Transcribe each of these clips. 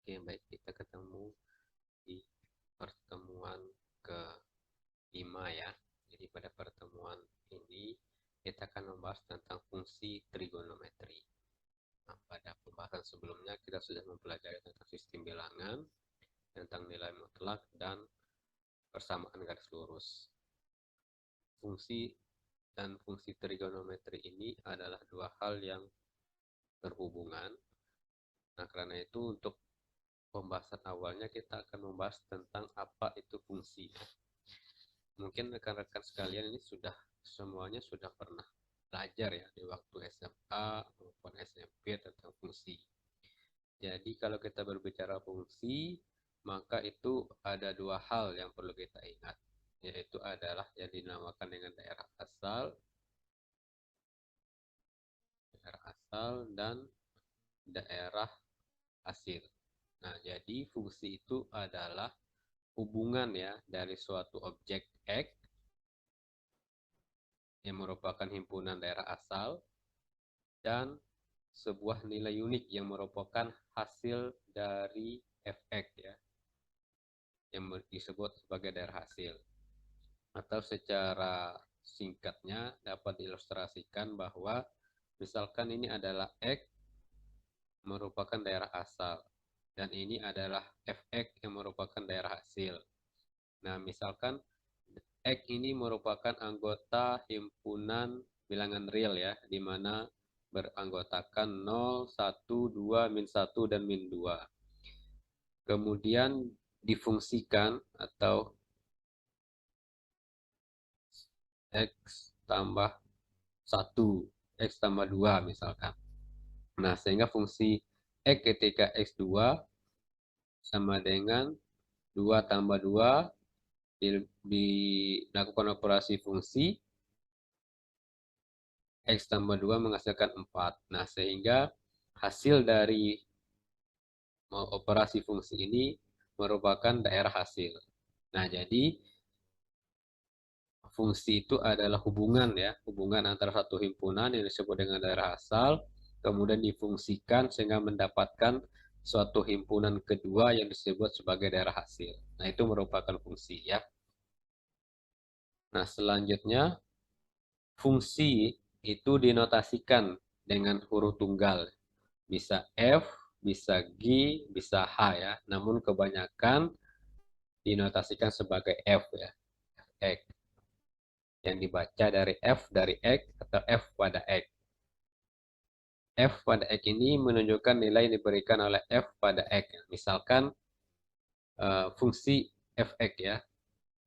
Oke, baik, kita ketemu di pertemuan ke-5 ya. Jadi pada pertemuan ini kita akan membahas tentang fungsi trigonometri. Nah, pada pembahasan sebelumnya kita sudah mempelajari tentang sistem bilangan, tentang nilai mutlak, dan persamaan garis lurus. Fungsi dan fungsi trigonometri ini adalah dua hal yang berhubungan. Nah, karena itu untuk pembahasan awalnya kita akan membahas tentang apa itu fungsi. Mungkin rekan-rekan sekalian ini semuanya sudah pernah belajar ya di waktu SMA maupun SMP tentang fungsi. Jadi kalau kita berbicara fungsi, maka itu ada dua hal yang perlu kita ingat, yaitu adalah yang dinamakan dengan daerah asal dan daerah hasil. Nah, jadi fungsi itu adalah hubungan ya dari suatu objek X yang merupakan himpunan daerah asal dan sebuah nilai unik yang merupakan hasil dari fx ya, yang disebut sebagai daerah hasil. Atau secara singkatnya dapat diilustrasikan bahwa misalkan ini adalah X merupakan daerah asal dan ini adalah fx yang merupakan daerah hasil. Nah, misalkan X ini merupakan anggota himpunan bilangan real ya, di mana beranggotakan 0, 1, 2, min 1, dan min 2. Kemudian difungsikan atau X tambah 1, X tambah 2 misalkan. Nah, sehingga fungsi X ketika X2 sama dengan 2 tambah 2 dilakukan operasi fungsi X tambah 2 menghasilkan 4. Nah, sehingga hasil dari operasi fungsi ini merupakan daerah hasil. Nah, jadi fungsi itu adalah hubungan ya, hubungan antara satu himpunan yang disebut dengan daerah asal, kemudian difungsikan sehingga mendapatkan suatu himpunan kedua yang disebut sebagai daerah hasil. Nah, itu merupakan fungsi ya. Nah, selanjutnya fungsi itu dinotasikan dengan huruf tunggal. Bisa F, bisa G, bisa H ya. Namun kebanyakan dinotasikan sebagai F ya. X. Yang dibaca dari F dari X atau F pada X. F pada X ini menunjukkan nilai yang diberikan oleh F pada X. Misalkan fungsi fx ya,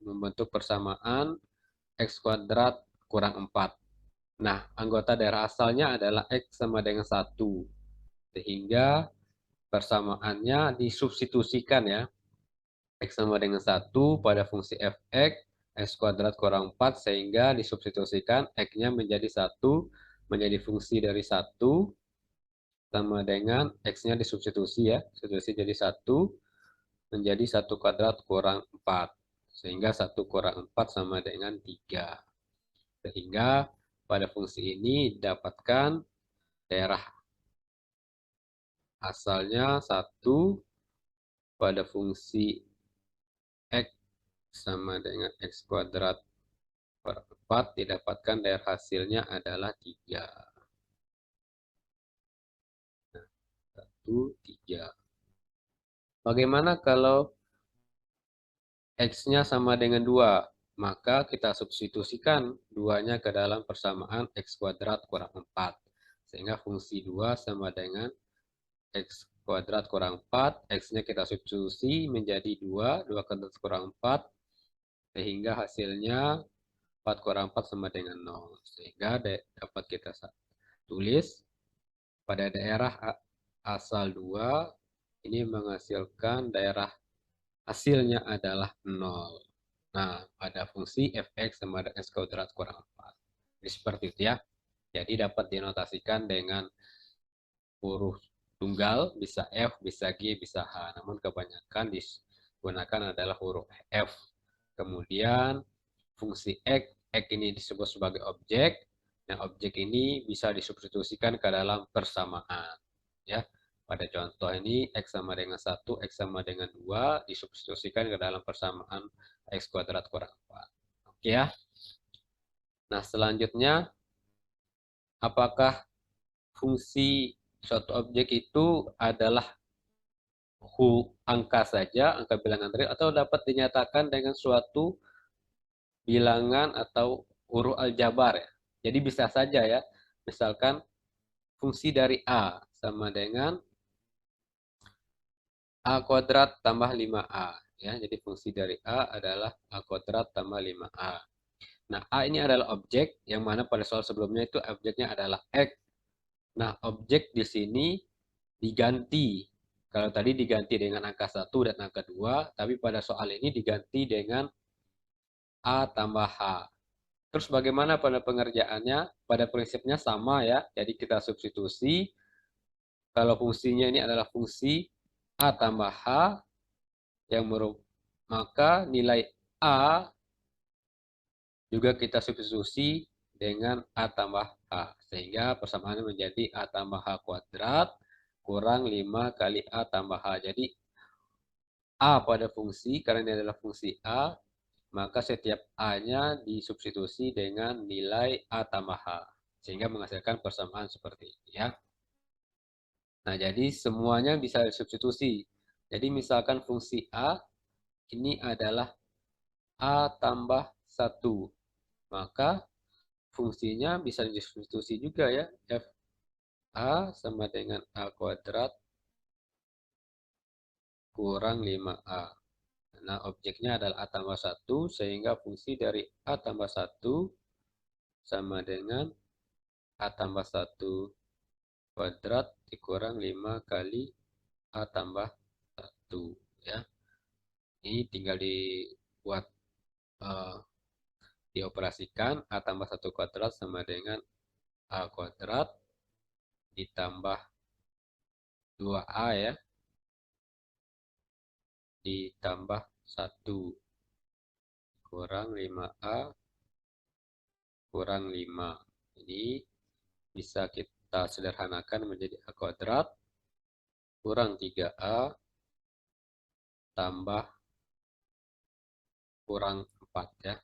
membentuk persamaan X kuadrat kurang 4. Nah, anggota daerah asalnya adalah X sama dengan 1. Sehingga persamaannya disubstitusikan ya. X sama dengan 1 pada fungsi fx, X kuadrat kurang 4, sehingga disubstitusikan X-nya menjadi 1, menjadi fungsi dari 1, sama dengan X-nya disubstitusi ya, substitusi jadi 1, menjadi 1 kuadrat kurang 4. Sehingga 1 kurang 4 sama dengan 3. Sehingga pada fungsi ini dapatkan daerah asalnya 1 pada fungsi X sama dengan X kuadrat per 4 didapatkan daerah hasilnya adalah 3. Nah, 1, 3. Bagaimana kalau X-nya sama dengan 2? Maka kita substitusikan 2-nya ke dalam persamaan X kuadrat kurang 4. Sehingga fungsi 2 sama dengan X kuadrat kurang 4. X-nya kita substitusi menjadi 2. 2 kuadrat kurang 4. Sehingga hasilnya 4 kurang 4 sama dengan 0. Sehingga dapat kita tulis pada daerah asal 2 ini menghasilkan daerah hasilnya adalah 0. Nah, pada fungsi fx sama dengan x kuadrat kurang 4. Jadi seperti itu ya. Jadi dapat dinotasikan dengan huruf tunggal, bisa F, bisa G, bisa H. Namun kebanyakan digunakan adalah huruf F. Kemudian fungsi X ini disebut sebagai objek. Nah, objek ini bisa disubstitusikan ke dalam persamaan. Ya, Pada contoh ini X sama dengan 1, X sama dengan 2, disubstitusikan ke dalam persamaan X kuadrat kurang 4. Oke ya. Nah, selanjutnya, apakah fungsi suatu objek itu adalah angka saja, angka bilangan real, atau dapat dinyatakan dengan suatu bilangan atau huruf aljabar ya. Jadi bisa saja ya, misalkan fungsi dari A sama dengan A kuadrat tambah 5A. Ya, jadi fungsi dari A adalah A kuadrat tambah 5A. Nah, A ini adalah objek, yang mana pada soal sebelumnya itu objeknya adalah X. Nah, objek di sini diganti. Kalau tadi diganti dengan angka 1 dan angka 2, tapi pada soal ini diganti dengan A tambah H. Terus bagaimana pada pengerjaannya? Pada prinsipnya sama ya. Jadi kita substitusi. Kalau fungsinya ini adalah fungsi A tambah H, yang maka nilai A juga kita substitusi dengan A tambah H. Sehingga persamaannya menjadi A tambah H kuadrat kurang 5 kali A tambah H. Jadi A pada fungsi, karena ini adalah fungsi A, maka setiap A-nya disubstitusi dengan nilai A tambah H. Sehingga menghasilkan persamaan seperti ini ya. Nah, jadi semuanya bisa disubstitusi. Jadi misalkan fungsi A ini adalah A tambah 1. Maka fungsinya bisa disubstitusi juga ya. F A sama dengan A kuadrat kurang 5A. Nah, objeknya adalah A tambah 1, sehingga fungsi dari A tambah 1 sama dengan A tambah 1 kuadrat dikurang 5 kali A tambah 1. Ya. Ini tinggal dibuat, uh, dioperasikan. A tambah 1 kuadrat sama dengan A kuadrat ditambah 2A ya, ditambah 1 kurang 5A kurang 5. Ini bisa kita sederhanakan menjadi A kuadrat kurang 3A tambah kurang 4 ya.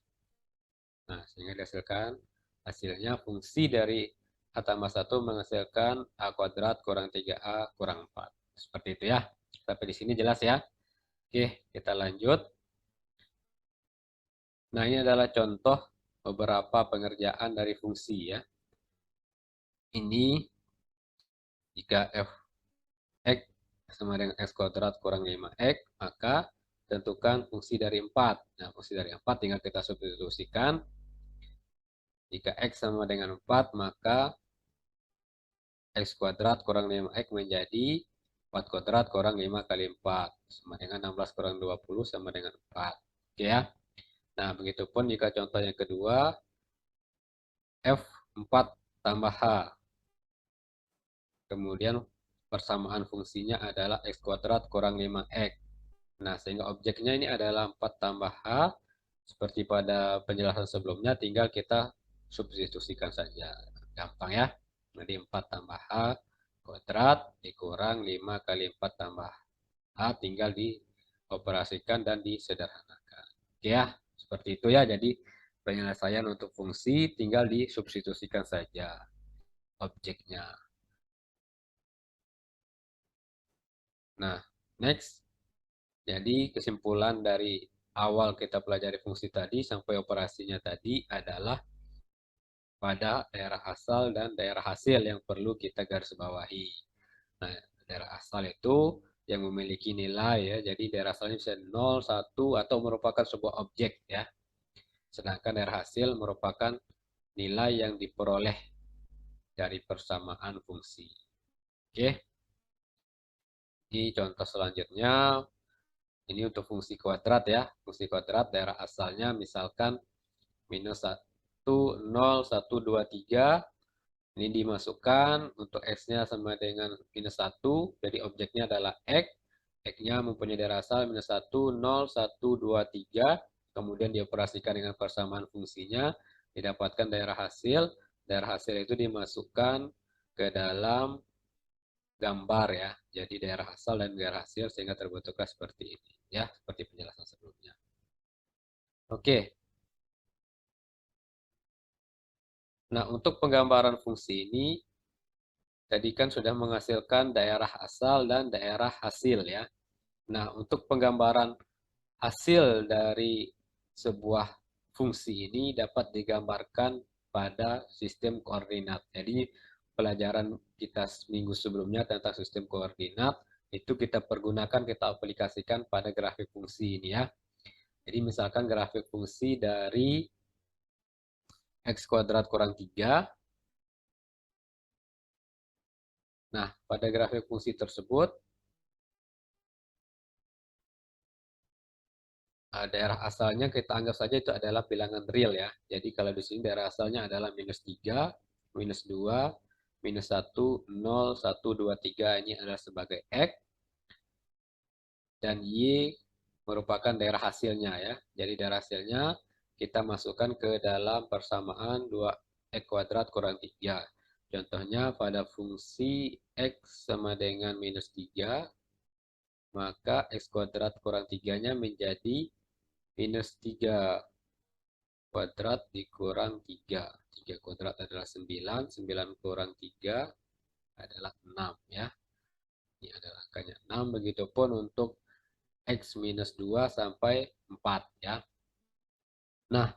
Nah, sehingga dihasilkan hasilnya fungsi dari A tambah 1 menghasilkan A kuadrat kurang 3A kurang 4. Seperti itu ya. Sampai di sini jelas ya. Oke, kita lanjut. Nah, ini adalah contoh beberapa pengerjaan dari fungsi ya. Ini jika f(x) sama dengan x kuadrat kurang 5x, maka tentukan fungsi dari 4. Nah, fungsi dari 4 tinggal kita substitusikan. Jika x sama dengan 4, maka x kuadrat kurang 5x menjadi 4 kuadrat kurang 5 kali 4. Sama dengan 16 kurang 20 sama dengan 4. Oke ya. Nah, begitupun jika contoh yang kedua, f4 tambah h. Kemudian persamaan fungsinya adalah x kuadrat kurang 5x. Nah, sehingga objeknya ini adalah 4 tambah h. Seperti pada penjelasan sebelumnya, tinggal kita substitusikan saja. Gampang ya. Jadi 4 tambah h kuadrat dikurang 5 kali 4 tambah h, tinggal dioperasikan dan disederhanakan. Oke ya, seperti itu ya. Jadi penyelesaian untuk fungsi tinggal disubstitusikan saja objeknya. Nah, next. Jadi kesimpulan dari awal kita pelajari fungsi tadi sampai operasinya tadi adalah pada daerah asal dan daerah hasil yang perlu kita garis bawahi. Nah, daerah asal itu yang memiliki nilai ya. Jadi daerah asalnya bisa 0, 1 atau merupakan sebuah objek ya. Sedangkan daerah hasil merupakan nilai yang diperoleh dari persamaan fungsi. Oke. Ini contoh selanjutnya. Ini untuk fungsi kuadrat ya. Fungsi kuadrat daerah asalnya misalkan minus 1, 0, 1, 2, 3. Ini dimasukkan untuk X-nya sama dengan minus 1. Jadi objeknya adalah X. X-nya mempunyai daerah asal minus 1, 0, 1, 2, 3. Kemudian dioperasikan dengan persamaan fungsinya. Didapatkan daerah hasil. Daerah hasil itu dimasukkan ke dalam gambar ya. Jadi daerah asal dan daerah hasil sehingga terbentuklah seperti ini ya, seperti penjelasan sebelumnya. Oke. Nah, untuk penggambaran fungsi ini tadi kan sudah menghasilkan daerah asal dan daerah hasil ya. Nah, untuk penggambaran hasil dari sebuah fungsi ini dapat digambarkan pada sistem koordinat. Jadi, pelajaran kita minggu sebelumnya tentang sistem koordinat itu kita pergunakan, kita aplikasikan pada grafik fungsi ini ya. Jadi, misalkan grafik fungsi dari X kuadrat kurang 3. Nah, pada grafik fungsi tersebut, daerah asalnya kita anggap saja itu adalah bilangan real ya. Jadi kalau di sini daerah asalnya adalah minus 3, minus 2, minus 1, 0, 1, 2, 3 ini adalah sebagai X. Dan Y merupakan daerah hasilnya ya. Jadi daerah hasilnya kita masukkan ke dalam persamaan 2X kuadrat kurang 3. Contohnya pada fungsi X sama dengan minus 3, maka X kuadrat kurang 3-nya menjadi minus 3 kuadrat dikurang 3. 3 kuadrat adalah 9, 9 kurang 3 adalah 6 ya. Ini adalah angkanya 6, begitupun untuk X minus 2 sampai 4 ya. Nah,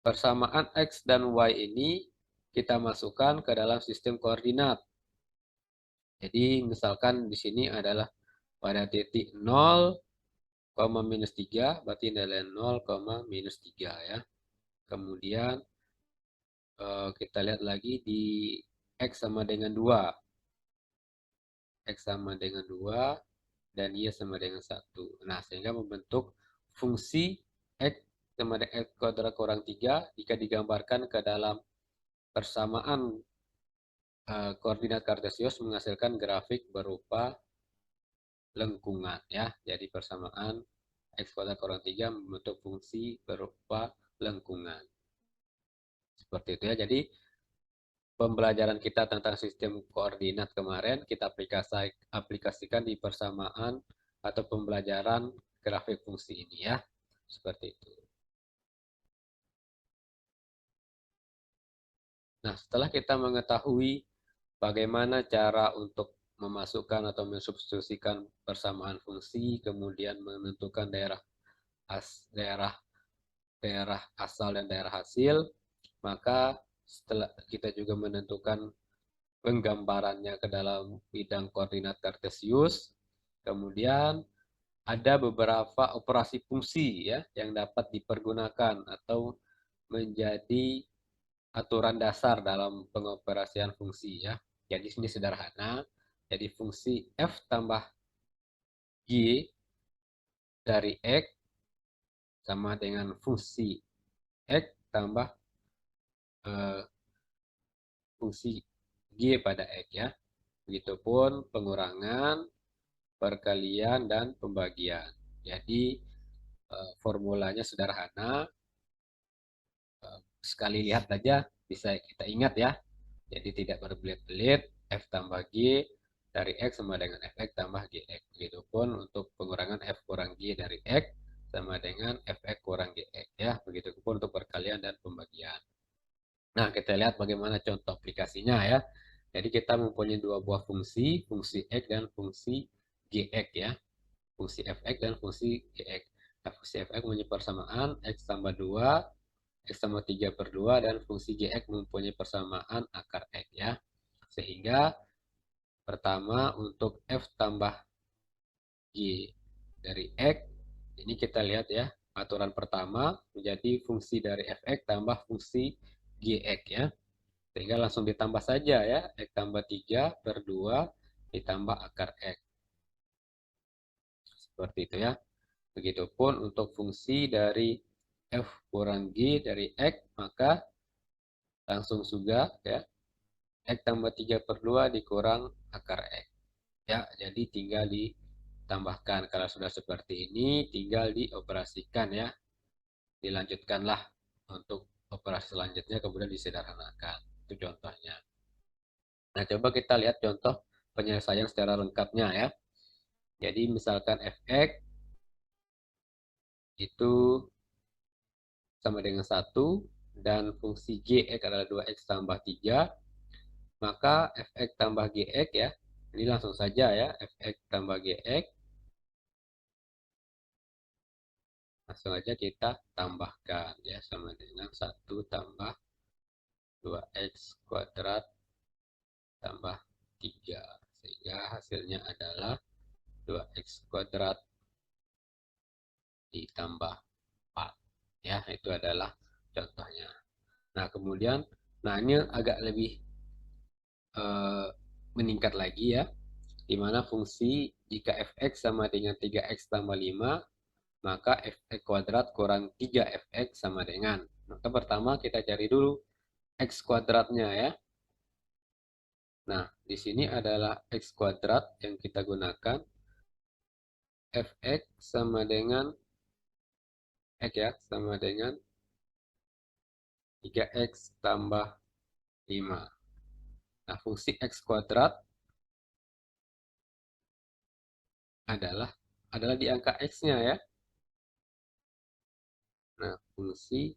persamaan X dan Y ini kita masukkan ke dalam sistem koordinat. Jadi misalkan di sini adalah pada titik 0, minus 3, berarti nilai 0, minus 3 ya. Kemudian kita lihat lagi di X sama dengan 2. X sama dengan 2 dan Y sama dengan 1. Nah, sehingga membentuk fungsi X sama dengan X kuadrat kurang 3 jika digambarkan ke dalam persamaan koordinat kartesius menghasilkan grafik berupa lengkungan ya. Jadi persamaan X kuadrat kurang 3 membentuk fungsi berupa lengkungan. Seperti itu ya. Jadi pembelajaran kita tentang sistem koordinat kemarin kita aplikasikan di persamaan atau pembelajaran grafik fungsi ini ya. Seperti itu. Nah, setelah kita mengetahui bagaimana cara untuk memasukkan atau mensubstitusikan persamaan fungsi, kemudian menentukan daerah daerah asal dan daerah hasil, maka setelah kita juga menentukan penggambarannya ke dalam bidang koordinat kartesius, kemudian ada beberapa operasi fungsi ya yang dapat dipergunakan atau menjadi aturan dasar dalam pengoperasian fungsi ya. Jadi ini sederhana. Jadi fungsi f tambah g dari x sama dengan fungsi x tambah eh, fungsi g pada x ya. Begitupun pengurangan, perkalian, dan pembagian. Jadi formulanya sederhana. Sekali lihat saja bisa kita ingat ya. Jadi tidak berbelit-belit, F tambah G dari X sama dengan Fx tambah Gx. Begitupun untuk pengurangan F kurang G dari X sama dengan Fx kurang Gx. Ya, begitupun untuk perkalian dan pembagian. Nah, kita lihat bagaimana contoh aplikasinya ya. Jadi kita mempunyai dua buah fungsi, fungsi X dan fungsi Gx ya. Fungsi Fx dan fungsi Gx. Nah, fungsi Fx mempunyai persamaan X tambah 2, X sama 3 per 2 dan fungsi Gx mempunyai persamaan akar X ya. Sehingga pertama untuk F tambah G dari X, ini kita lihat ya, aturan pertama menjadi fungsi dari Fx tambah fungsi Gx ya. Sehingga langsung ditambah saja ya, X tambah 3 per 2 ditambah akar X. Seperti itu ya. Begitupun untuk fungsi dari F kurang G dari X, maka langsung juga ya, X tambah 3 per 2 dikurang akar X. Ya, jadi tinggal ditambahkan. Kalau sudah seperti ini, tinggal dioperasikan ya. Dilanjutkanlah untuk operasi selanjutnya, kemudian disederhanakan. Itu contohnya. Nah, coba kita lihat contoh penyelesaian secara lengkapnya ya. Jadi misalkan fx itu sama dengan 1 dan fungsi gx adalah 2x tambah 3, maka fx tambah gx ya, ini langsung saja ya, fx tambah gx, langsung aja kita tambahkan ya, sama dengan 1 tambah 2x kuadrat tambah 3, sehingga hasilnya adalah 2x kuadrat ditambah 4 ya, itu adalah contohnya. Nah kemudian, nah ini agak lebih eh, meningkat lagi ya, di mana fungsi jika fx sama dengan 3x tambah 5, maka fx kuadrat kurang 3fx sama dengan, maka pertama kita cari dulu x kuadratnya ya. Nah, di sini adalah x kuadrat yang kita gunakan, fx sama dengan x ya, sama dengan 3x tambah 5. Nah, fungsi x kuadrat adalah di angka x-nya ya. Nah, fungsi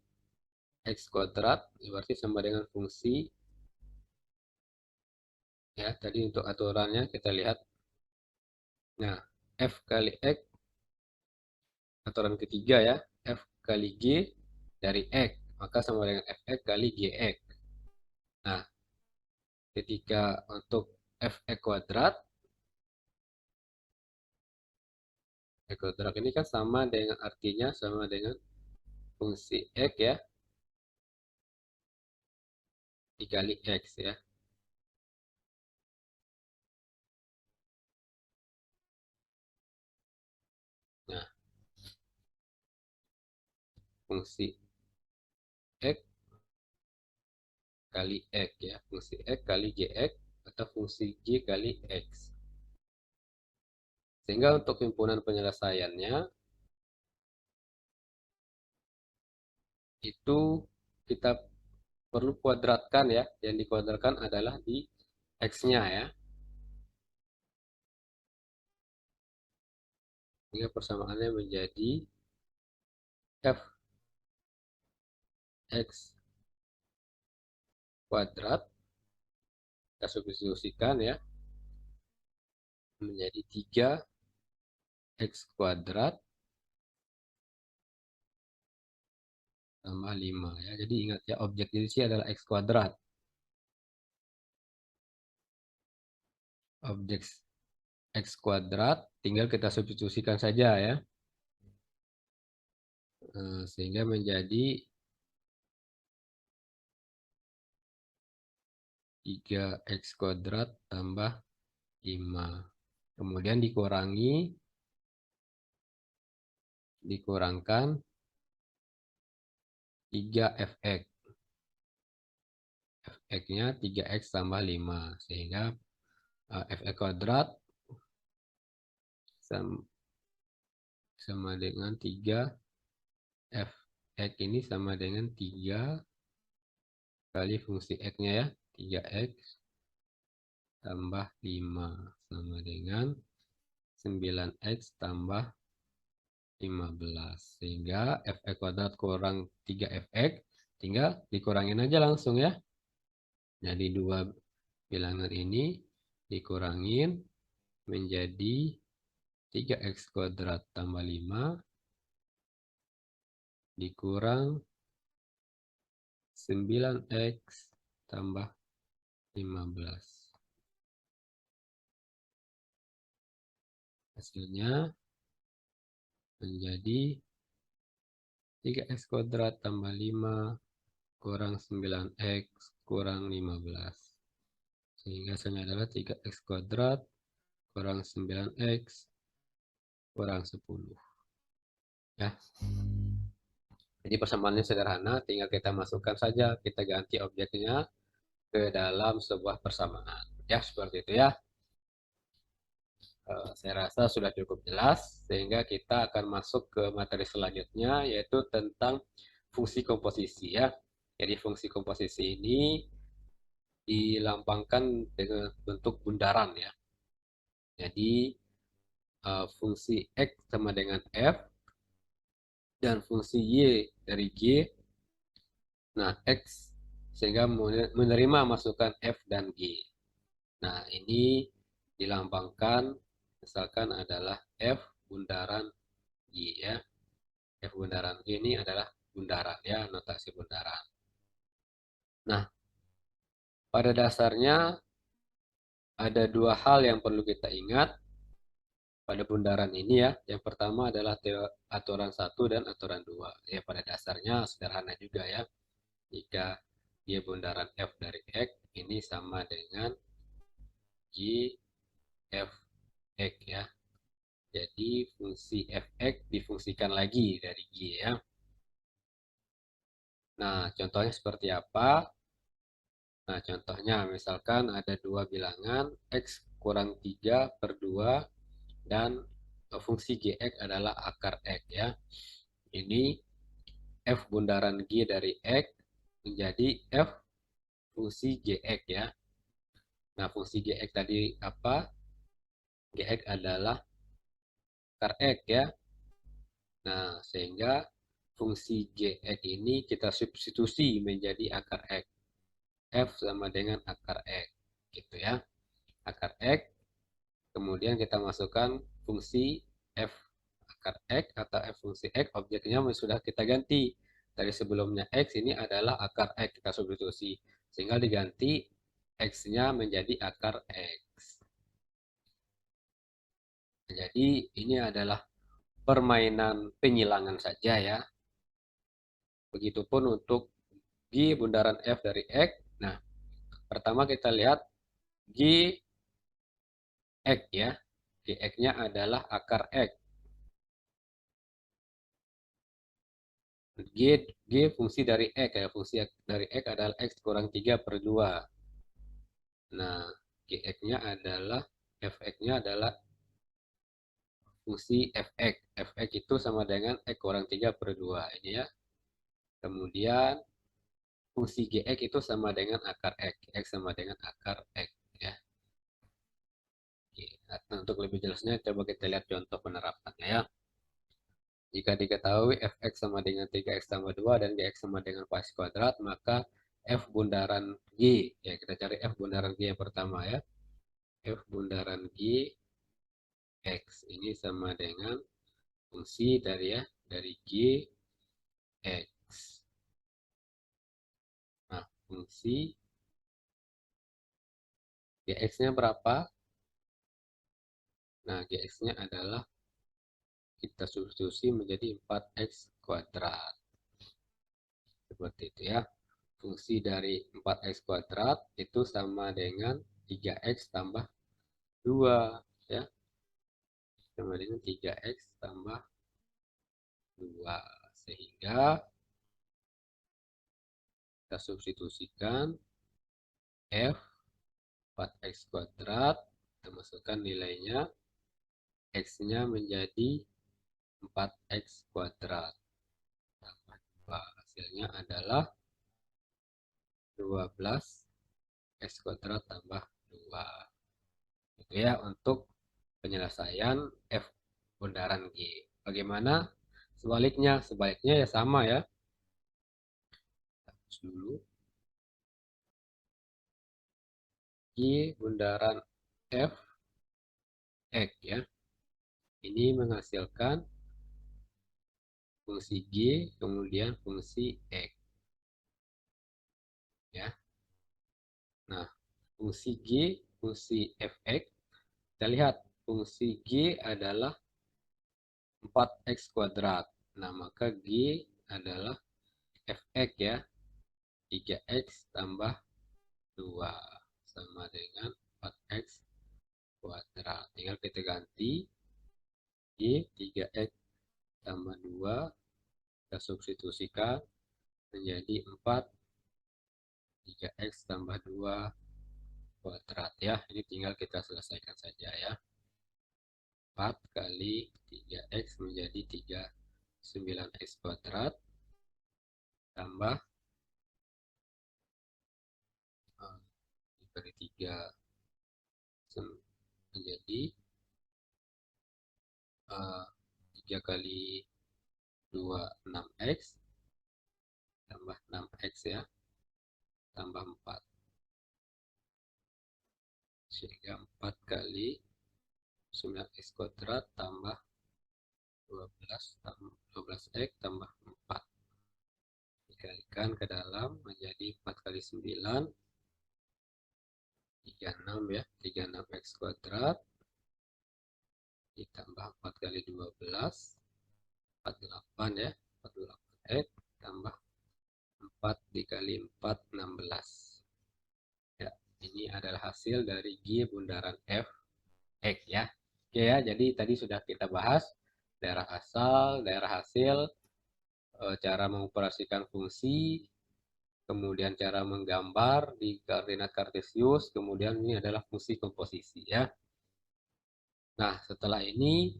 x kuadrat berarti sama dengan fungsi ya, tadi untuk aturannya kita lihat. Nah, f kali x, aturan ketiga ya, f kali g dari x, maka sama dengan fx kali gx. Nah, ketika untuk fx kuadrat, x kuadrat ini kan sama dengan, artinya sama dengan fungsi x ya, dikali x ya. Nah, fungsi x kali x ya, fungsi x kali gx atau fungsi g kali x. Sehingga untuk himpunan penyelesaiannya itu kita perlu kuadratkan ya, yang dikuadratkan adalah di x-nya ya. Sehingga persamaannya menjadi f x kuadrat, kita substitusikan ya, menjadi 3x kuadrat tambah 5 ya. Jadi ingat ya, objek di sini adalah x kuadrat. Objek x kuadrat tinggal kita substitusikan saja ya. Sehingga menjadi 3x kuadrat tambah 5. Kemudian dikurangkan 3fx. Fx-nya 3x tambah 5. Sehingga fx kuadrat sama dengan 3, fx ini sama dengan 3 kali fungsi x-nya ya, 3x tambah 5 sama dengan 9x tambah 15. Sehingga fx kuadrat kurang 3fx tinggal dikurangin aja langsung ya. Jadi dua bilangan ini dikurangin menjadi 3x kuadrat tambah 5 dikurang 9x tambah 15. Hasilnya menjadi 3x kuadrat tambah 5 kurang 9x kurang 15. Sehingga hasilnya adalah 3x kuadrat kurang 9x kurang 10. Ya. Jadi persamaannya sederhana, tinggal kita masukkan saja, kita ganti objeknya ke dalam sebuah persamaan. Ya, seperti itu ya. Saya rasa sudah cukup jelas, sehingga kita akan masuk ke materi selanjutnya, yaitu tentang fungsi komposisi ya. Jadi fungsi komposisi ini dilambangkan dengan bentuk bundaran ya. Jadi fungsi X sama dengan F dan fungsi Y dari G. Nah, X sehingga menerima masukan F dan G. Nah, ini dilambangkan misalkan adalah F bundaran G ya. F bundaran G ini adalah bundaran ya, notasi bundaran. Nah, pada dasarnya ada dua hal yang perlu kita ingat pada bundaran ini ya. Yang pertama adalah aturan satu dan aturan dua. Ya, pada dasarnya sederhana juga ya. Jika dia bundaran F dari X, ini sama dengan G F X ya. Jadi fungsi Fx difungsikan lagi dari G ya. Nah, contohnya seperti apa? Nah, contohnya misalkan ada dua bilangan X kurang 3 per 2 dan fungsi Gx adalah akar X ya. Ini F bundaran G dari X menjadi F fungsi Gx ya. Nah, fungsi Gx tadi apa? Gx adalah akar X ya. Nah, sehingga fungsi Gx ini kita substitusi menjadi akar X. F sama dengan akar X. Gitu ya. Akar X, kemudian kita masukkan fungsi F akar X atau F fungsi X, objeknya sudah kita ganti. Dari sebelumnya X ini adalah akar X, kita substitusi. Sehingga diganti X-nya menjadi akar X. Jadi ini adalah permainan penyilangan saja ya. Begitupun untuk G bundaran F dari X. Nah, pertama kita lihat G X ya. Gx-nya adalah akar X. G, G fungsi dari X ya. Fungsi dari X adalah X kurang 3 per 2. Nah, Gx-nya adalah Fx-nya adalah fungsi Fx. Fx itu sama dengan X kurang 3 per 2. Ini ya. Kemudian fungsi Gx itu sama dengan akar X. X sama dengan akar X ya. Nah, untuk lebih jelasnya coba kita lihat contoh penerapannya ya. Jika diketahui Fx sama dengan 3x tambah 2 dan Gx sama dengan pasi kuadrat, maka F bundaran G, ya kita cari F bundaran G yang pertama ya. F bundaran G X ini sama dengan fungsi dari ya, dari G X. Nah, fungsi Gx-nya berapa? Nah, Gx-nya adalah kita substitusi menjadi 4x kuadrat. Seperti itu ya. Fungsi dari 4x kuadrat itu sama dengan 3x tambah 2 ya. Sama dengan 3x tambah 2. Sehingga kita substitusikan F 4x kuadrat. Kita masukkan nilainya. X-nya menjadi 4x kuadrat. Tambah 2. Hasilnya adalah 12x kuadrat tambah 2. Itu ya untuk penyelesaian F bundaran G. Bagaimana sebaliknya? Sebaliknya ya sama ya. Hapus dulu. G bundaran F X ya. Ini menghasilkan fungsi G kemudian fungsi X ya. Nah, fungsi G, fungsi Fx, kita lihat fungsi G adalah 4x kuadrat. Nah, maka G adalah Fx ya. 3x tambah 2 sama dengan 4x kuadrat. Tinggal kita ganti G 3x tambah 2 kita substitusikan menjadi 4 3x tambah 2 kuadrat ya. Ini tinggal kita selesaikan saja ya. 4 kali 3x menjadi 39x kuadrat tambah diberi 3 menjadi 3 kali 2 6x tambah 6x ya, tambah 4, sehingga 4 kali 9x kuadrat tambah 12x tambah 4 dikalikan ke dalam menjadi 4 kali 9 36 ya, 36x kuadrat ditambah 4 kali 12 48 ya, 48x tambah 4 dikali 4 16 ya. Ini adalah hasil dari G bundaran f x ya. Oke ya, jadi tadi sudah kita bahas daerah asal, daerah hasil, cara mengoperasikan fungsi, kemudian cara menggambar di koordinat kartesius, kemudian ini adalah fungsi komposisi ya. Nah, setelah ini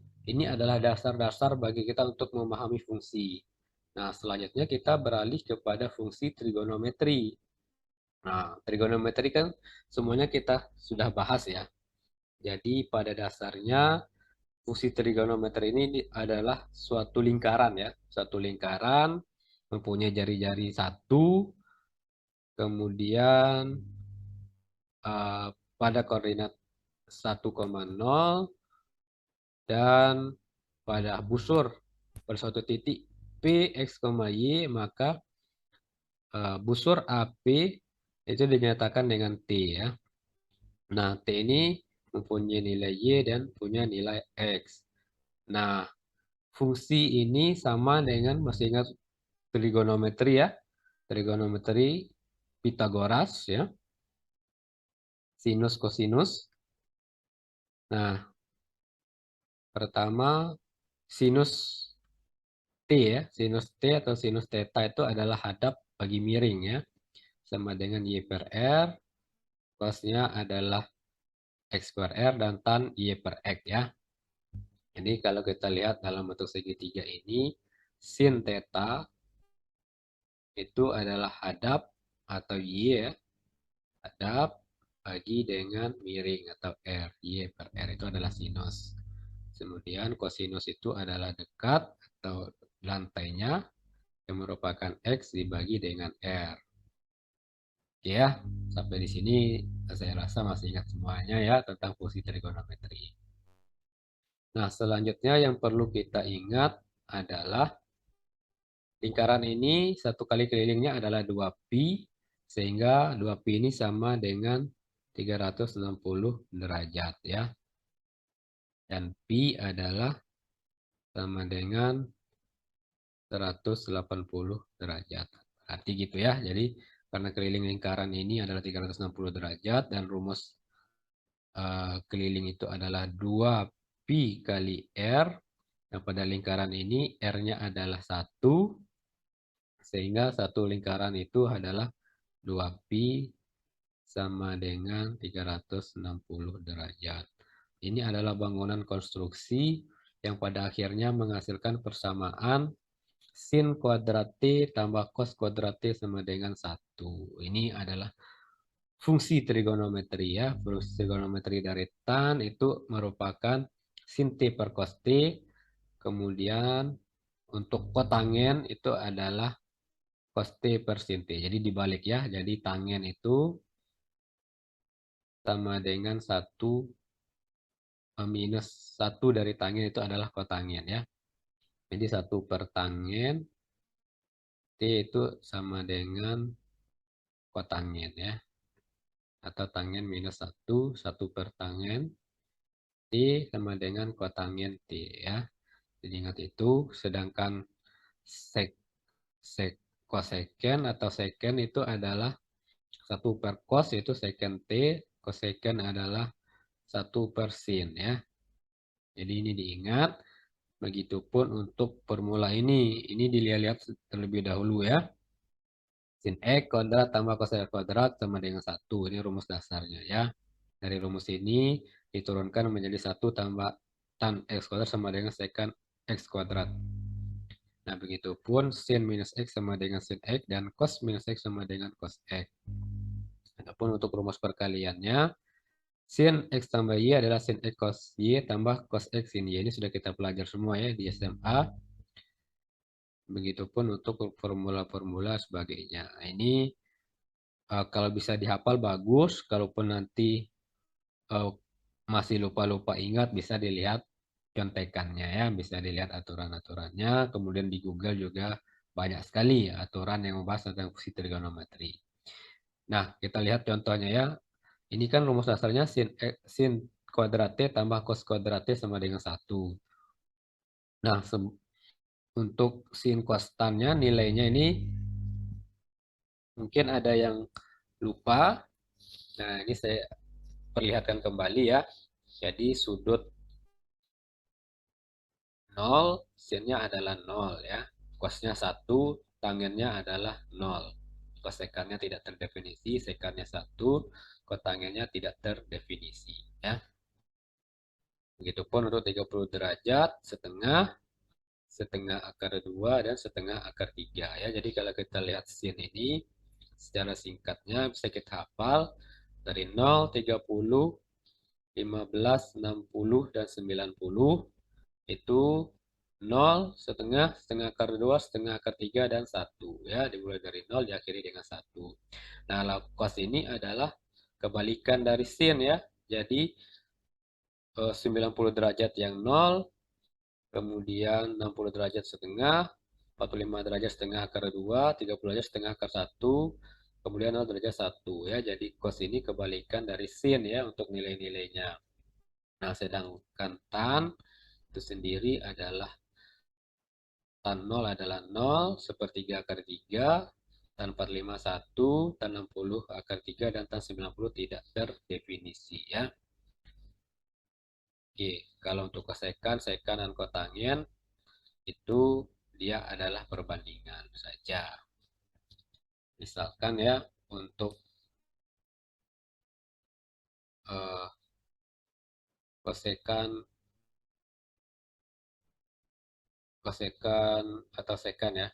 adalah dasar-dasar bagi kita untuk memahami fungsi. Nah, selanjutnya kita beralih kepada fungsi trigonometri. Nah, trigonometri kan semuanya kita sudah bahas ya. Jadi pada dasarnya fungsi trigonometri ini adalah suatu lingkaran ya. Suatu lingkaran mempunyai jari-jari satu, kemudian eh, pada koordinat 1,0 dan pada busur pada suatu titik P, X, Y, maka busur AP itu dinyatakan dengan T ya. Nah, T ini mempunyai nilai Y dan punya nilai X. Nah, fungsi ini sama dengan, masih ingat trigonometri ya, trigonometri Pitagoras ya, sinus kosinus. Nah, pertama sinus T ya, sinus T atau sinus theta itu adalah hadap bagi miring ya, sama dengan Y per R, cosnya adalah X per R dan tan Y per X ya. Jadi kalau kita lihat dalam bentuk segitiga ini, sin theta itu adalah hadap atau Y ya, hadap bagi dengan miring atau R, Y per R itu adalah sinus. Kemudian kosinus itu adalah dekat atau lantainya yang merupakan X dibagi dengan R. Oke ya, sampai di sini saya rasa masih ingat semuanya ya tentang fungsi trigonometri. Nah, selanjutnya yang perlu kita ingat adalah lingkaran ini satu kali kelilingnya adalah 2pi, sehingga 2pi ini sama dengan 360 derajat ya. Dan pi adalah sama dengan 180 derajat. Berarti gitu ya. Jadi karena keliling lingkaran ini adalah 360 derajat dan rumus keliling itu adalah 2pi kali R. Nah, pada lingkaran ini R-nya adalah 1, sehingga satu lingkaran itu adalah 2pi sama dengan 360 derajat. Ini adalah bangunan konstruksi yang pada akhirnya menghasilkan persamaan sin kuadrat T tambah cos kuadrat T sama dengan 1. Ini adalah fungsi trigonometri ya. Fungsi trigonometri dari tan itu merupakan sin T per cos T. Kemudian untuk kotangen itu adalah cos T per sin T. Jadi dibalik ya. Jadi tangen itu sama dengan 1 minus 1 dari tangen itu adalah kotangen ya. Jadi 1 per tangen T itu sama dengan kotangen ya. Atau tangen minus 1, 1 per tangen T sama dengan kotangen T ya. Jadi ingat itu, sedangkan sek, sek koseken atau seken itu adalah 1 per cos itu seken T, koseken adalah 1 per sin ya. Jadi ini diingat, begitupun untuk formula ini dilihat-lihat terlebih dahulu ya. Sin X kuadrat tambah cos X kuadrat sama dengan 1, ini rumus dasarnya ya. Dari rumus ini diturunkan menjadi 1 tambah tan X kuadrat sama dengan secant X kuadrat. Nah, begitupun sin minus X sama dengan sin X dan cos minus X sama dengan cos X. Adapun untuk rumus perkaliannya, sin X tambah Y adalah sin X cos Y tambah cos X sin Y. Ini sudah kita pelajari semua ya di SMA. Begitupun untuk formula-formula sebagainya. Nah, ini kalau bisa dihafal bagus. Kalaupun nanti eh, masih lupa-lupa ingat, bisa dilihat contekannya ya. Bisa dilihat aturan-aturannya. Kemudian di Google juga banyak sekali aturan yang membahas tentang fungsi trigonometri. Nah, kita lihat contohnya ya. Ini kan rumus dasarnya sin kuadrat T tambah cos kuadrat T sama dengan 1. Nah, untuk sin kostannya nilainya ini mungkin ada yang lupa. Nah, ini saya perlihatkan kembali ya. Jadi sudut 0, sinnya adalah 0 ya. Cosnya 1, tangennya adalah 0. Kosekannya tidak terdefinisi, sekannya 1, kotangennya tidak terdefinisi ya. Begitupun untuk 30 derajat, setengah, setengah akar 2 dan setengah akar 3 ya. Jadi kalau kita lihat sin ini secara singkatnya bisa kita hafal dari 0, 30, 15, 60 dan 90 itu 0, setengah, setengah akar 2, setengah akar 3 dan 1 ya. Dimulai dari 0 diakhiri dengan 1. Nah, cos ini adalah kebalikan dari sin ya. Jadi 90 derajat yang 0, kemudian 60 derajat setengah, 45 derajat setengah akar 2, 30 derajat setengah akar 1, kemudian 0 derajat 1 ya. Jadi cos ini kebalikan dari sin ya untuk nilai-nilainya. Nah, sedangkan tan itu sendiri adalah tan 0 adalah 0, sepertiga akar 3, tan 45 1, tan 60 akar 3, dan tan 90 tidak terdefinisi ya. Oke, kalau untuk kosekan, sekan, dan kotangent itu dia adalah perbandingan saja. Misalkan ya, untuk eh, kosekan, kosekan atau sekan ya,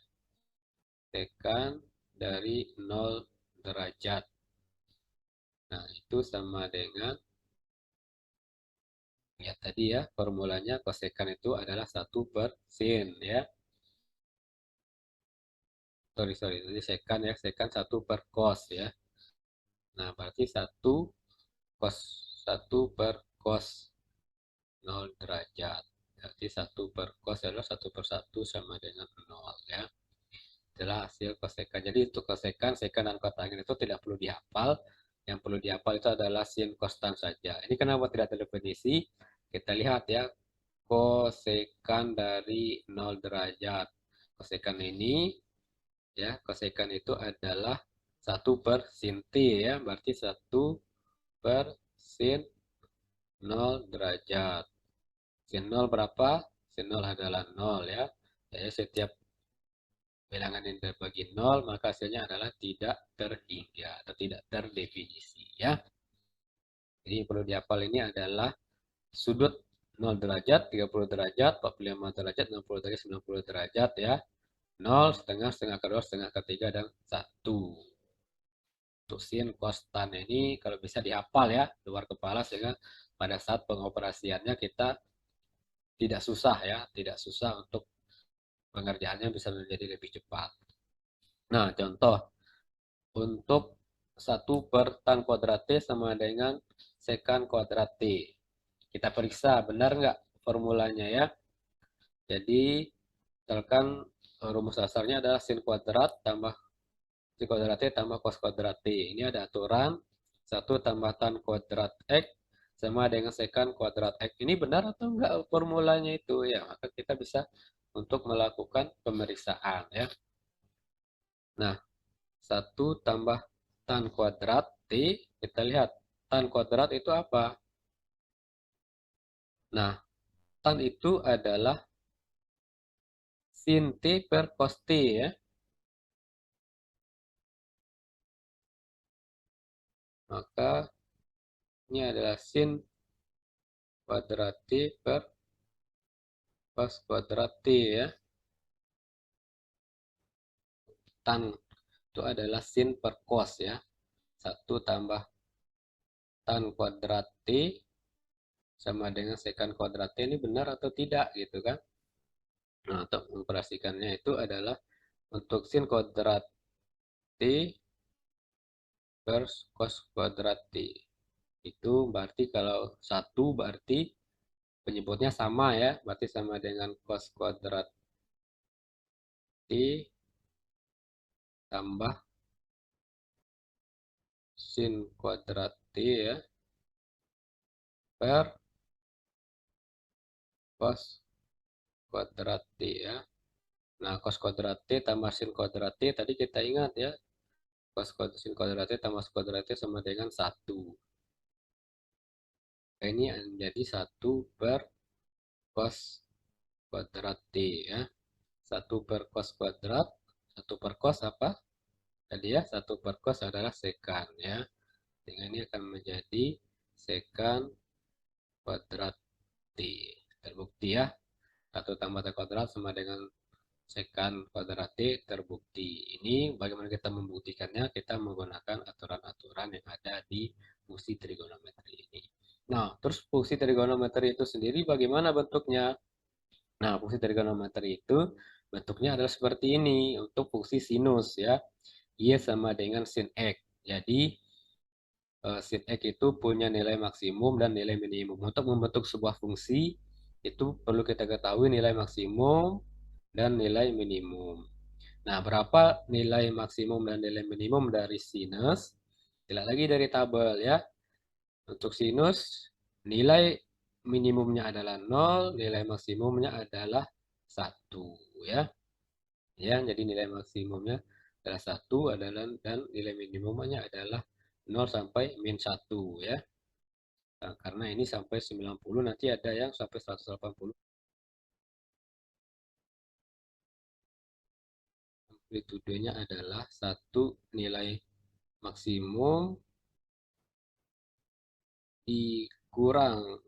sekan dari 0 derajat. Nah, itu sama dengan, ya tadi ya, formulanya kosekan itu adalah 1/sin ya. Sorry, ini sekan ya, sekan 1/cos ya. Nah, berarti 1 per cos 0 derajat. Berarti 1/cos adalah 1/1 sama dengan 0 ya. Itulah hasil kosekan. Jadi untuk kosekan, sekan, dan kotangent itu tidak perlu dihafal. Yang perlu dihafal itu adalah sin kostan saja. Ini kenapa tidak terdefinisi? Kita lihat ya, kosekan dari 0 derajat. Kosekan ini ya, kosekan itu adalah 1/sin T ya, berarti 1/sin 0 derajat. Sin 0 berapa? Sin 0 adalah 0 ya. Jadi setiap bilangan yang terbagi 0 maka hasilnya adalah tidak terhingga atau tidak terdefinisi ya. Jadi yang perlu dihafal ini adalah sudut 0 derajat, 30 derajat, 45 derajat, 60 derajat, 90 derajat ya. 0, setengah, setengah kedua, setengah ketiga, dan 1. Untuk sin kostan ini kalau bisa dihafal ya, luar kepala, sehingga pada saat pengoperasiannya kita tidak susah ya, tidak susah untuk pengerjaannya bisa menjadi lebih cepat. Nah, contoh untuk 1/tan kuadrat T sama dengan sekan kuadrat T. Kita periksa benar nggak formulanya ya. Jadi, misalkan rumus dasarnya adalah sin kuadrat tambah sin kuadrat T tambah cos kuadrat T. Ini ada aturan 1 tambah tan kuadrat X sama dengan sekan kuadrat X. Ini benar atau enggak formulanya itu? Ya, maka kita bisa untuk melakukan pemeriksaan ya. Nah, 1 tambah tan kuadrat T, kita lihat tan kuadrat itu apa? Nah, tan itu adalah sin T per cos T ya. Maka ini adalah sin kuadrat T per cos kuadrat T ya. Tan itu adalah sin per cos ya. 1 tambah tan kuadrat T sama dengan sekan kuadrat T ini benar atau tidak gitu kan. Nah, untuk memperhatikannya itu adalah untuk sin kuadrat T per cos kuadrat T. Itu berarti kalau satu berarti penyebutnya sama ya, berarti sama dengan cos kuadrat T tambah sin kuadrat T ya, per cos kuadrat T ya. Nah, cos kuadrat T tambah sin kuadrat T tadi kita ingat ya, cos kuadrat sin kuadrat T tambah sin kuadrat T sama dengan 1. Ini menjadi 1 per cos kuadrat T ya. 1 per cos kuadrat, 1 per cos apa? Tadi ya, 1 per cos adalah sekan ya. Dengan ini akan menjadi sekan kuadrat T. Terbukti ya. 1 tambah T kuadrat sama dengan sekan kuadrat T terbukti. Ini bagaimana kita membuktikannya? Kita menggunakan aturan-aturan yang ada di fungsi trigonometri ini. Nah, terus fungsi trigonometri itu sendiri bagaimana bentuknya? Nah, fungsi trigonometri itu bentuknya adalah seperti ini untuk fungsi sinus ya. Y sama dengan sin X. Jadi, sin X itu punya nilai maksimum dan nilai minimum. Untuk membentuk sebuah fungsi, itu perlu kita ketahui nilai maksimum dan nilai minimum. Nah, berapa nilai maksimum dan nilai minimum dari sinus? Lihat lagi dari tabel ya. Untuk sinus, nilai minimumnya adalah 0, nilai maksimumnya adalah 1 ya. Ya, jadi nilai maksimumnya adalah 1 adalah dan nilai minimumnya adalah 0 sampai min 1 ya. Nah, karena ini sampai 90 nanti ada yang sampai 180. Amplitudenya adalah satu nilai maksimum dikurang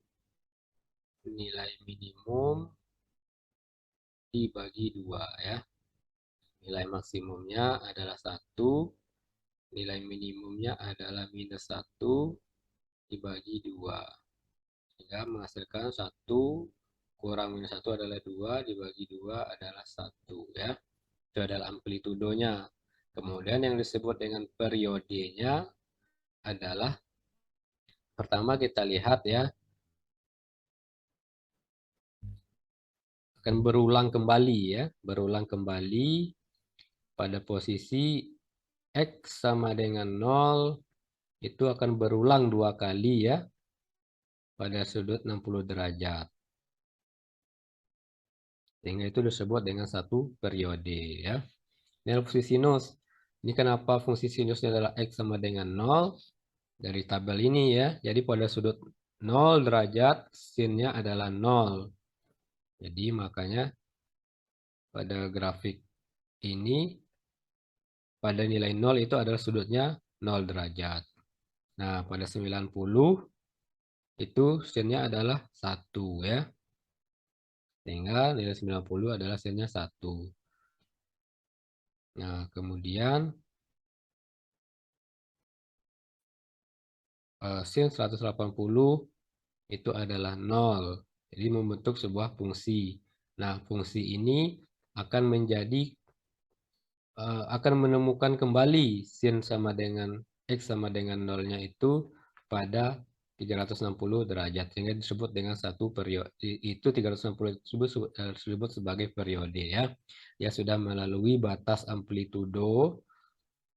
nilai minimum dibagi 2 ya. Nilai maksimumnya adalah 1, nilai minimumnya adalah minus 1 dibagi 2. Sehingga menghasilkan 1 kurang minus 1 adalah 2, dibagi 2 adalah 1 ya. Itu adalah amplitudonya. Kemudian yang disebut dengan periodenya adalah pertama kita lihat ya, akan berulang kembali ya, berulang kembali pada posisi X sama dengan 0 itu akan berulang 2 kali ya pada sudut 60 derajat. Sehingga itu disebut dengan satu periode ya. Ini fungsi sinus. Ini kenapa fungsi sinusnya adalah X sama dengan 0? Dari tabel ini ya. Jadi pada sudut 0 derajat sinnya adalah 0. Jadi makanya pada grafik ini pada nilai 0 itu adalah sudutnya 0 derajat. Nah, pada 90 itu sinnya adalah 1 ya. Sehingga nilai 90 adalah sinnya 1. Nah, kemudian sin 180 itu adalah 0. Jadi membentuk sebuah fungsi. Nah, fungsi ini akan menjadi akan menemukan kembali sin sama dengan X sama dengan 0-nya itu pada 360 derajat. Sehingga disebut dengan satu periode. Itu 360 disebut sebagai periode ya. Ya sudah melalui batas amplitudo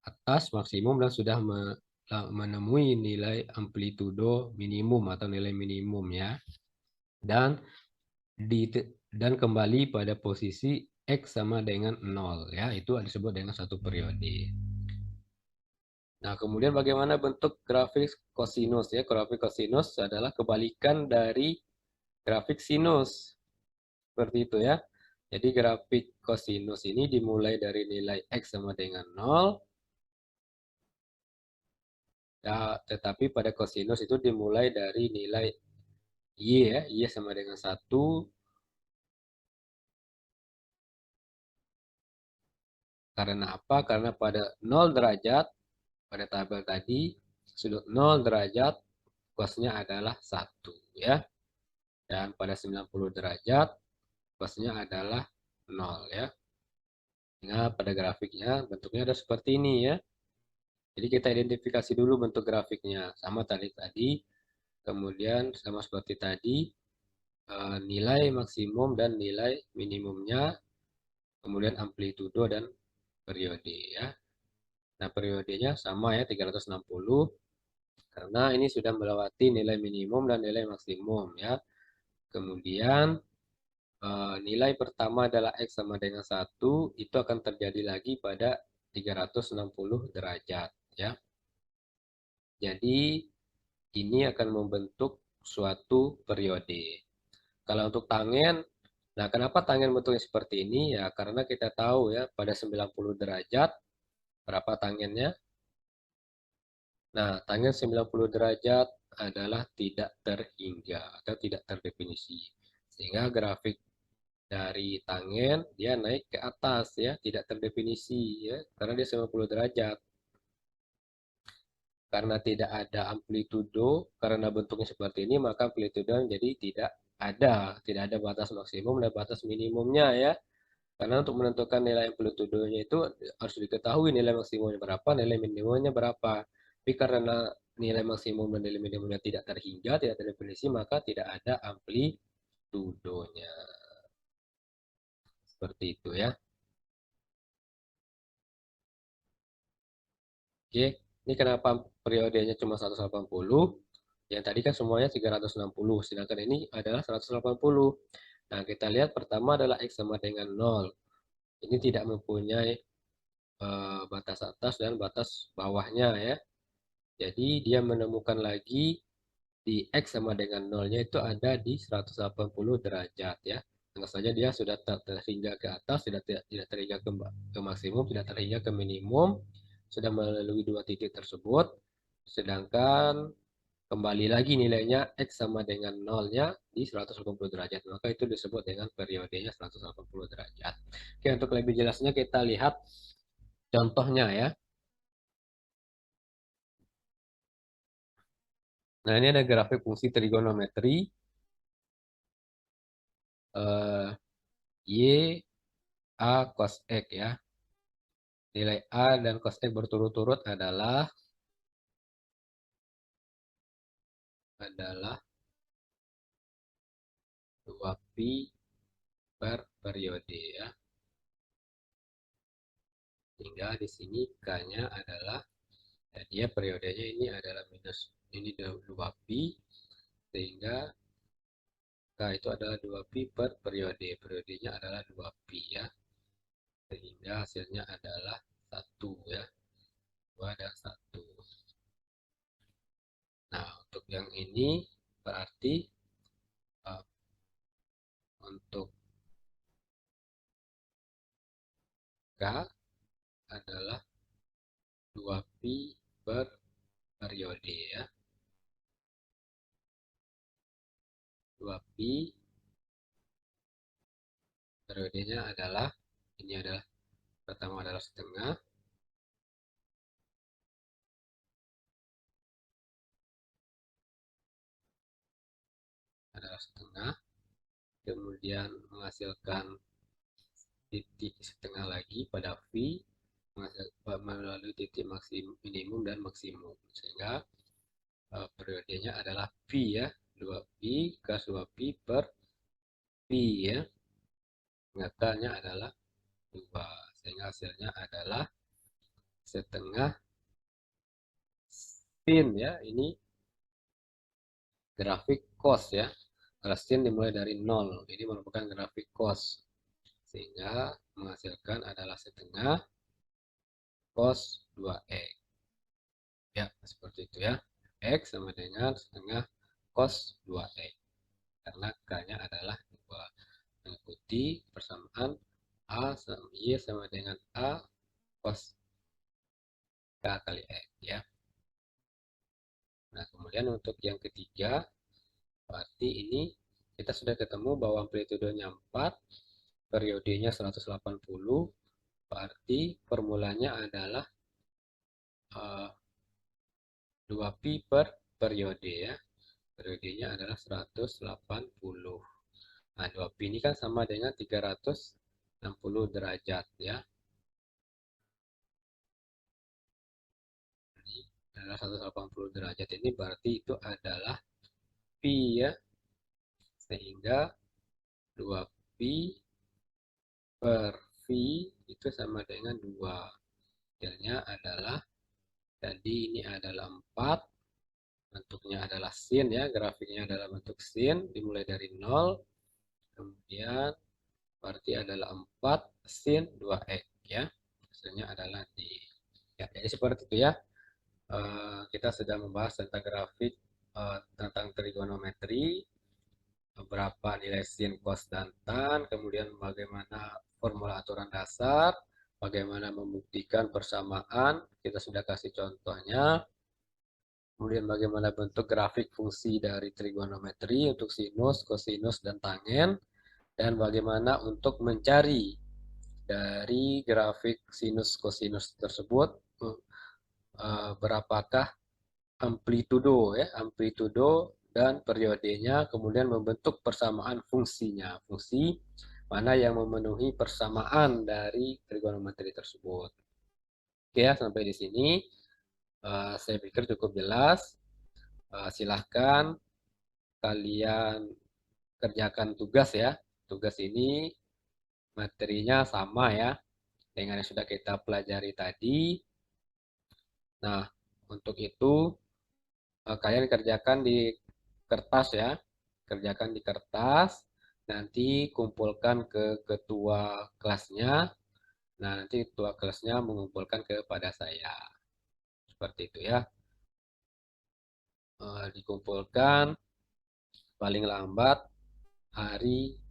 atas maksimum dan sudah menemui nilai amplitudo minimum atau nilai minimum ya. Dan dan kembali pada posisi X sama dengan 0 ya, itu disebut dengan satu periode. Nah, kemudian bagaimana bentuk grafik kosinus ya? Grafik kosinus adalah kebalikan dari grafik sinus. Seperti itu ya. Jadi grafik kosinus ini dimulai dari nilai X sama dengan 0. Ya, tetapi pada kosinus itu dimulai dari nilai Y ya. Y sama dengan 1. Karena apa? Karena pada 0 derajat, pada tabel tadi, sudut 0 derajat cosnya adalah 1 ya. Dan pada 90 derajat cosnya adalah 0 ya. Nah, pada grafiknya bentuknya ada seperti ini ya. Jadi kita identifikasi dulu bentuk grafiknya. Sama tadi, kemudian sama seperti tadi, nilai maksimum dan nilai minimumnya, kemudian amplitudo dan periode ya. Nah, periodenya sama ya 360 karena ini sudah melewati nilai minimum dan nilai maksimum ya. Kemudian nilai pertama adalah X sama dengan 1, itu akan terjadi lagi pada 360 derajat ya. Jadi ini akan membentuk suatu periode. Kalau untuk tangen, nah kenapa tangen bentuknya seperti ini? Ya karena kita tahu ya pada 90 derajat berapa tangennya? Nah, tangen 90 derajat adalah tidak terhingga atau tidak terdefinisi. Sehingga grafik dari tangen dia naik ke atas ya, tidak terdefinisi ya, karena dia 90 derajat. Karena tidak ada amplitudo, karena bentuknya seperti ini, maka amplitudo jadi tidak ada batas maksimum dan batas minimumnya ya. Karena untuk menentukan nilai amplitudonya itu harus diketahui nilai maksimumnya berapa, nilai minimumnya berapa. Tapi karena nilai maksimum dan nilai minimumnya tidak terhingga, tidak terdefinisi, maka tidak ada amplitudonya. Seperti itu ya. Oke, ini kenapa periodenya cuma 180? Yang tadi kan semuanya 360, sedangkan ini adalah 180. Nah, kita lihat pertama adalah X sama dengan 0. Ini tidak mempunyai batas atas dan batas bawahnya ya. Jadi dia menemukan lagi di X sama dengan 0-nya itu ada di 180 derajat ya. Tentu saja dia sudah terhingga ke atas, tidak terhingga ke maksimum, tidak terhingga ke minimum, sudah melalui dua titik tersebut. Sedangkan kembali lagi nilainya X sama dengan 0-nya di 180 derajat. Maka itu disebut dengan periodenya 180 derajat. Oke, untuk lebih jelasnya kita lihat contohnya ya. Nah, ini ada grafik fungsi trigonometri Y A cos X ya. Nilai A dan cos X berturut-turut adalah 2pi per periode ya. Sehingga di sini K-nya adalah ya dia periodenya ini adalah minus ini 2pi sehingga K itu adalah 2pi per periode. Periodenya adalah 2pi ya. Sehingga hasilnya adalah 1 ya. 2 dan 1. Nah, untuk yang ini berarti uh, untuk K adalah 2pi per periode ya. 2pi periodenya adalah ini adalah pertama adalah setengah kemudian menghasilkan titik setengah lagi pada V melalui titik maksimum minimum dan maksimum sehingga periodenya adalah Pi ya 2pi kas 2pi per Pi ya nyatanya adalah 2 sehingga hasilnya adalah setengah sin ya ini grafik cos ya kalau sin dimulai dari 0 ini merupakan grafik cos sehingga menghasilkan adalah setengah cos 2x ya seperti itu ya x sama dengan setengah cos 2x karena k-nya adalah 2 mengikuti persamaan a sama y sama dengan a cos k kali x ya. Nah kemudian untuk yang ketiga berarti ini kita sudah ketemu bahwa amplitudenya 4 periodenya 180 berarti formulanya adalah 2pi per periode ya Periodenya adalah 180. Nah, 2pi ini kan sama dengan 360 derajat ya. Ini adalah 180 derajat, ini berarti itu adalah pi ya. Sehingga 2pi per V itu sama dengan 2. Hasilnya adalah, tadi ini adalah 4, bentuknya adalah sin ya, grafiknya adalah bentuk sin, dimulai dari 0, kemudian berarti adalah 4 sin 2x ya. Hasilnya adalah D. Ya, jadi seperti itu ya. Kita sudah membahas tentang grafik, tentang trigonometri, beberapa nilai sin, cos, dan tan, kemudian bagaimana formula aturan dasar, bagaimana membuktikan persamaan, kita sudah kasih contohnya, kemudian bagaimana bentuk grafik fungsi dari trigonometri untuk sinus, kosinus, dan tangen, dan bagaimana untuk mencari dari grafik sinus, kosinus tersebut, berapakah amplitudo ya, amplitudo dan periodenya, kemudian membentuk persamaan fungsinya, fungsi mana yang memenuhi persamaan dari trigonometri tersebut. Oke ya, sampai di sini saya pikir cukup jelas. Silahkan kalian kerjakan tugas ya. Tugas ini materinya sama ya dengan yang sudah kita pelajari tadi. Nah, untuk itu kalian kerjakan di kertas ya, kerjakan di kertas, nanti kumpulkan ke ketua kelasnya. Nah, nanti ketua kelasnya mengumpulkan kepada saya, seperti itu ya. Dikumpulkan paling lambat hari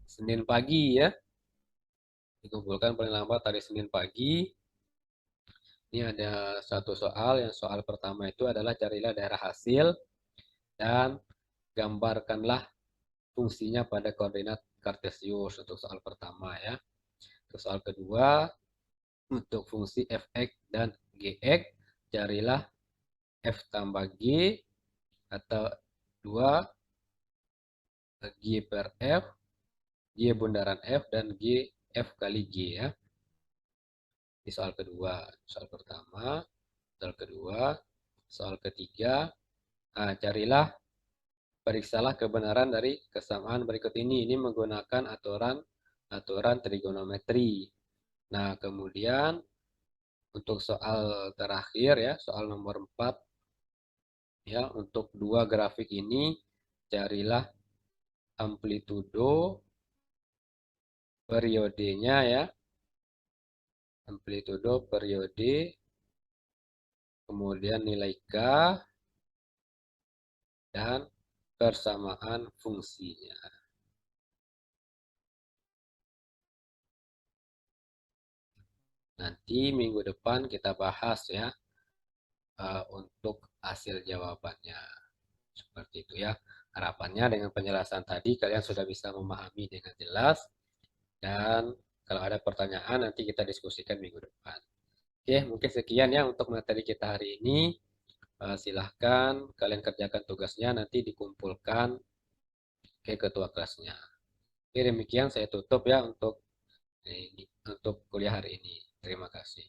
Senin pagi ya, dikumpulkan paling lambat hari Senin pagi. Ini ada satu soal, yang soal pertama itu adalah carilah daerah hasil dan gambarkanlah fungsinya pada koordinat kartesius untuk soal pertama ya. Untuk soal kedua, untuk fungsi fx dan gx, carilah f tambah g atau 2 g per f, g bundaran f, dan g f kali g ya. Di soal kedua, soal pertama, soal kedua, soal ketiga, carilah, periksalah kebenaran dari kesamaan berikut ini. Ini menggunakan aturan trigonometri. Nah, kemudian untuk soal terakhir ya, soal nomor 4 ya, untuk dua grafik ini carilah amplitudo periodenya ya. Amplitudo periode, kemudian nilai K dan persamaan fungsinya. Nanti minggu depan kita bahas ya untuk hasil jawabannya. Seperti itu ya. Harapannya dengan penjelasan tadi kalian sudah bisa memahami dengan jelas, dan kalau ada pertanyaan nanti kita diskusikan minggu depan. Oke, mungkin sekian ya untuk materi kita hari ini. Silahkan kalian kerjakan tugasnya, nanti dikumpulkan ke ketua kelasnya. Oke, demikian saya tutup ya untuk kuliah hari ini. Terima kasih.